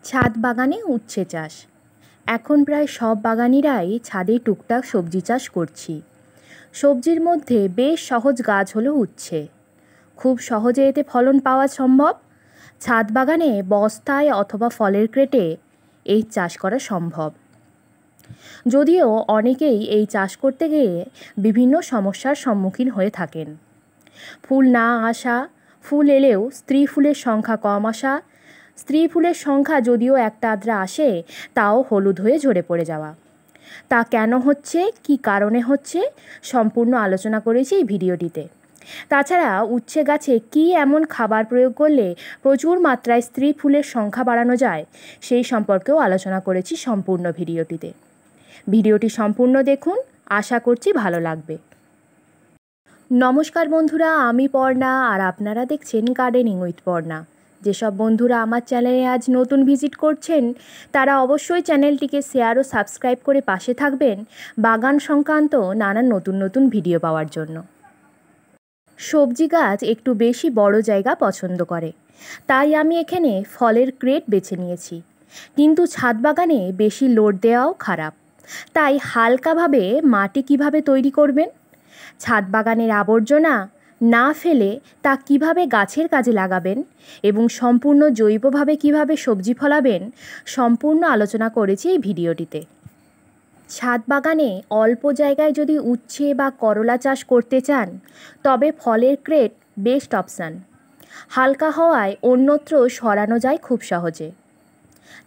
ছাদ বাগানে উচ্ছে চাষ। এখন প্রায় সব বাগানিরাই ছাদে টুকটাক সবজি চাষ করছি। সবজির মধ্যে বেশ সহজ গাছ হলো উচ্ছে। খুব সহজে এতে ফলন পাওয়া সম্ভব। ছাদ বাগানে বস্তায় অথবা ফলের ক্রেটে এই চাষ করা সম্ভব। যদিও অনেকেই এই চাষ করতে গিয়ে বিভিন্ন সমস্যার সম্মুখীন হয়ে থাকেন। ফুল না আসা, ফুল এলেও স্ত্রী ফুলের সংখ্যা কম আসা, স্ত্রী ফুলের সংখ্যা যদিও একটা আধরা আসে তাও হলুদ হয়ে ঝরে পড়ে যাওয়া। তা কেন হচ্ছে, কী কারণে হচ্ছে, সম্পূর্ণ আলোচনা করেছি এই ভিডিওটিতে। তাছাড়া উচ্ছে গাছে কী এমন খাবার প্রয়োগ করলে প্রচুর মাত্রায় স্ত্রী ফুলের সংখ্যা বাড়ানো যায় সেই সম্পর্কেও আলোচনা করেছি সম্পূর্ণ ভিডিওটিতে। ভিডিওটি সম্পূর্ণ দেখুন, আশা করছি ভালো লাগবে। নমস্কার বন্ধুরা, আমি পর্ণা আর আপনারা দেখছেন গার্ডেনিং উইথ পর্ণা। যেসব বন্ধুরা আমার চ্যানেলে আজ নতুন ভিজিট করছেন তারা অবশ্যই চ্যানেলটিকে শেয়ার ও সাবস্ক্রাইব করে পাশে থাকবেন বাগান সংক্রান্ত নানান নতুন ভিডিও পাওয়ার জন্য। সবজি গাছ একটু বেশি বড় জায়গা পছন্দ করে, তাই আমি এখানে ফলের ক্রেট বেছে নিয়েছি। কিন্তু ছাদ বাগানে বেশি লোড দেওয়াও খারাপ, তাই হালকাভাবে মাটি কিভাবে তৈরি করবেন, ছাদ বাগানের আবর্জনা না ফেলে তা কিভাবে গাছের কাজে লাগাবেন এবং সম্পূর্ণ জৈবভাবে কিভাবে সবজি ফলাবেন সম্পূর্ণ আলোচনা করেছি এই ভিডিওটিতে। ছাদ বাগানে অল্প জায়গায় যদি উচ্ছে বা করলা চাষ করতে চান তবে ফলের ক্রেট বেস্ট অপশান। হালকা হওয়ায় অন্যত্র সরানো যায় খুব সহজে।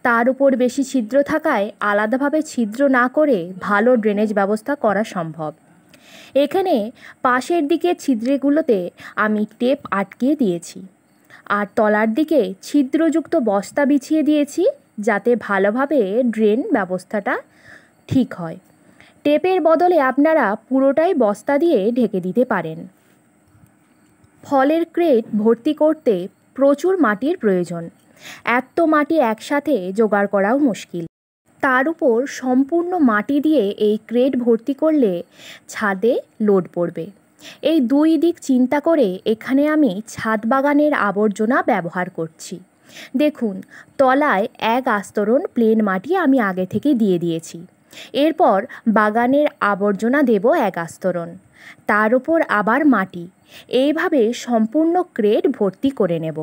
তার উপর বেশি ছিদ্র থাকায় আলাদাভাবে ছিদ্র না করে ভালো ড্রেনেজ ব্যবস্থা করা সম্ভব। এখানে পাশের দিকে ছিদ্রগুলোতে আমি টেপ আটকিয়ে দিয়েছি আর তলার দিকে ছিদ্রযুক্ত বস্তা বিছিয়ে দিয়েছি যাতে ভালোভাবে ড্রেন ব্যবস্থাটা ঠিক হয়। টেপের বদলে আপনারা পুরোটাই বস্তা দিয়ে ঢেকে দিতে পারেন। ফলের ক্রেট ভর্তি করতে প্রচুর মাটির প্রয়োজন। এত মাটি একসাথে জোগাড় করাও মুশকিল। তার উপর সম্পূর্ণ মাটি দিয়ে এই ক্রেট ভর্তি করলে ছাদে লোড পড়বে। এই দুই দিক চিন্তা করে এখানে আমি ছাদ বাগানের আবর্জনা ব্যবহার করছি। দেখুন, তলায় এক আস্তরণ প্লেন মাটি আমি আগে থেকে দিয়ে দিয়েছি। এরপর বাগানের আবর্জনা দেব এক আস্তরণ, তার উপর আবার মাটি। এইভাবে সম্পূর্ণ ক্রেট ভর্তি করে নেব।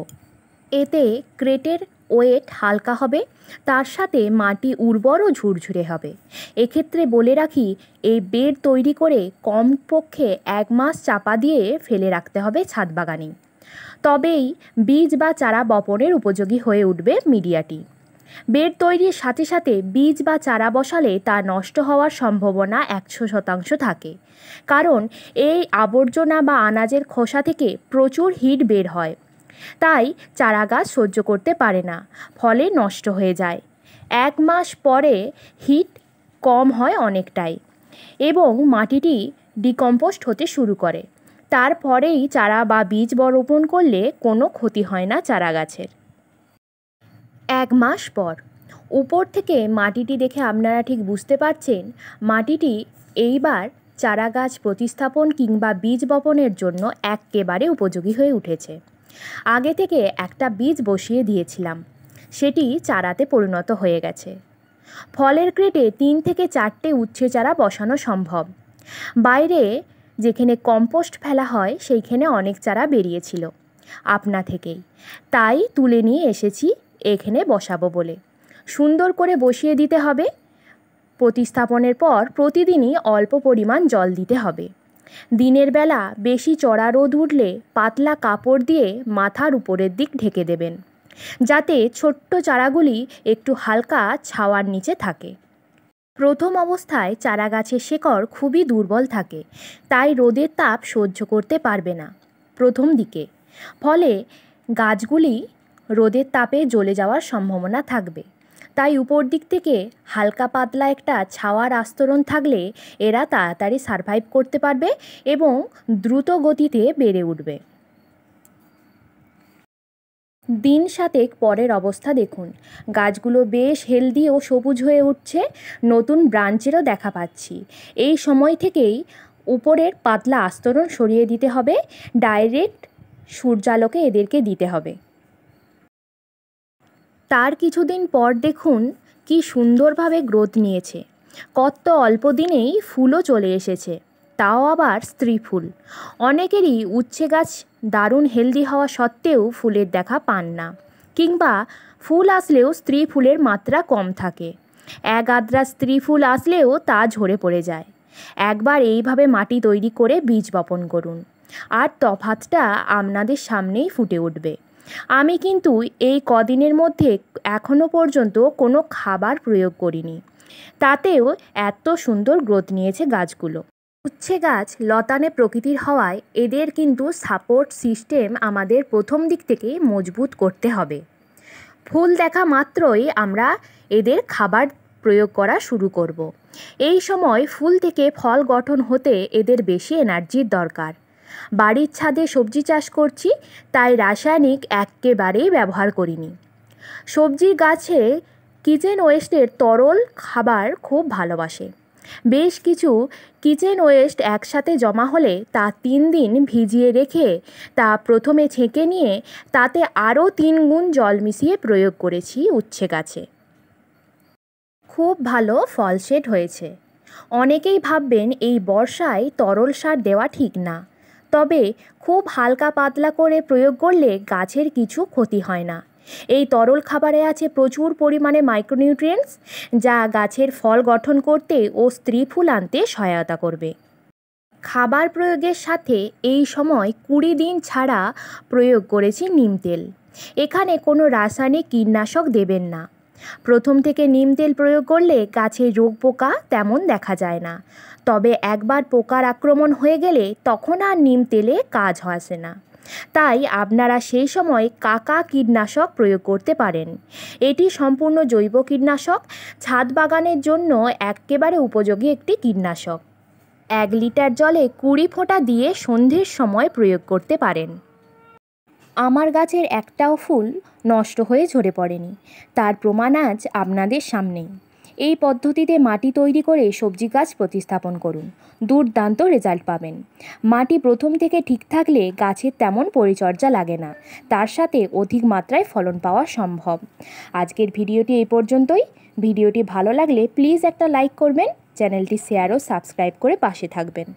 এতে ক্রেটের ওয়েট হালকা হবে, তার সাথে মাটি উর্বর ও ঝুরঝুরে হবে। এক্ষেত্রে বলে রাখি, এই বেড তৈরি করে কমপক্ষে 1 মাস চাপা দিয়ে ফেলে রাখতে হবে ছাদ বাগানে, তবেই বীজ বা চারা বপনের উপযোগী হয়ে উঠবে মিডিয়াটি। বেড তৈরির সাথে সাথে বীজ বা চারা বসালে তা নষ্ট হওয়ার সম্ভাবনা 100% থাকে, কারণ এই আবর্জনা বা আনাজের খোসা থেকে প্রচুর হিট বের হয়, তাই চারা গাছ সহ্য করতে পারে না, ফলে নষ্ট হয়ে যায়। 1 মাস পরে হিট কম হয় অনেকটাই এবং মাটিটি ডিকম্পোস্ট হতে শুরু করে। তারপরেই চারা বা বীজ রোপণ করলে কোনো ক্ষতি হয় না চারা গাছের। 1 মাস পর উপর থেকে মাটিটি দেখে আপনারা ঠিক বুঝতে পারছেন মাটিটি এইবার চারা গাছ প্রতিস্থাপন কিংবা বীজ বপনের জন্য একেবারে উপযোগী হয়ে উঠেছে। আগে থেকে একটা বীজ বসিয়ে দিয়েছিলাম, সেটি চারাতে পরিণত হয়ে গেছে। ফলের ক্রেটে 3 থেকে 4টে উচ্ছে চারা বসানো সম্ভব। বাইরে যেখানে কম্পোস্ট ফেলা হয় সেইখানে অনেক চারা বেরিয়েছিল আপনা থেকেই, তাই তুলে নিয়ে এসেছি এখানে বসাবো বলে। সুন্দর করে বসিয়ে দিতে হবে। প্রতিস্থাপনের পর প্রতিদিনই অল্প পরিমাণ জল দিতে হবে। দিনের বেলা বেশি চড়া রোদ উঠলে পাতলা কাপড় দিয়ে মাথার উপরের দিক ঢেকে দেবেন, যাতে ছোট্ট চারাগুলি একটু হালকা ছাওয়ার নিচে থাকে। প্রথম অবস্থায় চারা গাছের শেকড় খুবই দুর্বল থাকে, তাই রোদের তাপ সহ্য করতে পারবে না প্রথম দিকে, ফলে গাছগুলি রোদের তাপে জ্বলে যাওয়ার সম্ভাবনা থাকবে। তাই উপর দিক থেকে হালকা পাতলা একটা ছাওয়ার আস্তরণ থাকলে এরা তাড়াতাড়ি সারভাইভ করতে পারবে এবং দ্রুত গতিতে বেড়ে উঠবে। দিন 7 পরের অবস্থা দেখুন, গাছগুলো বেশ হেলদি ও সবুজ হয়ে উঠছে, নতুন ব্রাঞ্চেরও দেখা পাচ্ছি। এই সময় থেকেই উপরের পাতলা আস্তরণ সরিয়ে দিতে হবে, ডাইরেক্ট সূর্যালোকে এদেরকে দিতে হবে। তার কিছুদিন পর দেখুন কি সুন্দরভাবে গ্রোথ নিয়েছে। কত অল্প দিনেই ফুলও চলে এসেছে, তাও আবার স্ত্রী ফুল। অনেকেরই উচ্ছে গাছ দারুণ হেলদি হওয়া সত্ত্বেও ফুলের দেখা পান না, কিংবা ফুল আসলেও স্ত্রী ফুলের মাত্রা কম থাকে। এক আদ্রা স্ত্রী ফুল আসলেও তা ঝরে পড়ে যায়। একবার এইভাবে মাটি তৈরি করে বীজ বপন করুন, আর তফাৎটা আপনাদের সামনেই ফুটে উঠবে। আমি কিন্তু এই কদিনের মধ্যে এখনও পর্যন্ত কোনো খাবার প্রয়োগ করিনি, তাতেও এত সুন্দর গ্রোথ নিয়েছে গাছগুলো। উচ্ছে গাছ লতানে প্রকৃতির হওয়ায় এদের কিন্তু সাপোর্ট সিস্টেম আমাদের প্রথম দিক থেকেই মজবুত করতে হবে। ফুল দেখা মাত্রই আমরা এদের খাবার প্রয়োগ করা শুরু করব। এই সময় ফুল থেকে ফল গঠন হতে এদের বেশি এনার্জির দরকার। বাড়ির ছাদে সবজি চাষ করছি, তাই রাসায়নিক একেবারেই ব্যবহার করিনি। সবজির গাছে কিচেন ওয়েস্টের তরল খাবার খুব ভালোবাসে। বেশ কিছু কিচেন ওয়েস্ট একসাথে জমা হলে তা 3 দিন ভিজিয়ে রেখে তা প্রথমে ছেঁকে নিয়ে তাতে আরও 3 গুণ জল মিশিয়ে প্রয়োগ করেছি উচ্ছে গাছে। খুব ভালো ফল সেট হয়েছে। অনেকেই ভাববেন এই বর্ষায় তরল সার দেওয়া ঠিক না, তবে খুব হালকা পাতলা করে প্রয়োগ করলে গাছের কিছু ক্ষতি হয় না। এই তরল খাবারে আছে প্রচুর পরিমাণে মাইক্রোনিউট্রিয়েন্টস, যা গাছের ফল গঠন করতে ও স্ত্রী ফুল আনতে সহায়তা করবে। খাবার প্রয়োগের সাথে এই সময় 20 দিন ছাড়া প্রয়োগ করেছি নিম তেল। এখানে কোনো রাসায়নিক কীটনাশক দেবেন না। প্রথম থেকে নিম তেল প্রয়োগ করলে গাছে রোগ পোকা তেমন দেখা যায় না, তবে একবার পোকার আক্রমণ হয়ে গেলে তখন আর নিম তেলে কাজ আসে না। তাই আপনারা সেই সময় কাকা কীটনাশক প্রয়োগ করতে পারেন। এটি সম্পূর্ণ জৈব কীটনাশক, ছাদ বাগানের জন্য একেবারে উপযোগী একটি কীটনাশক। 1 লিটার জলে 20 ফোঁটা দিয়ে সন্ধ্যের সময় প্রয়োগ করতে পারেন। আমার গাছের একটাও ফুল নষ্ট হয়ে ঝরে পড়েনি, তার প্রমাণ আজ আপনাদের সামনেই। এই পদ্ধতিতে মাটি তৈরি করে সবজি গাছ প্রতিস্থাপন করুন, দুর্দান্ত রেজাল্ট পাবেন। মাটি প্রথম থেকে ঠিক থাকলে গাছের তেমন পরিচর্যা লাগে না, তার সাথে অধিক মাত্রায় ফলন পাওয়া সম্ভব। আজকের ভিডিওটি এই পর্যন্তই। ভিডিওটি ভালো লাগলে প্লিজ একটা লাইক করবেন, চ্যানেলটি শেয়ার ও সাবস্ক্রাইব করে পাশে থাকবেন।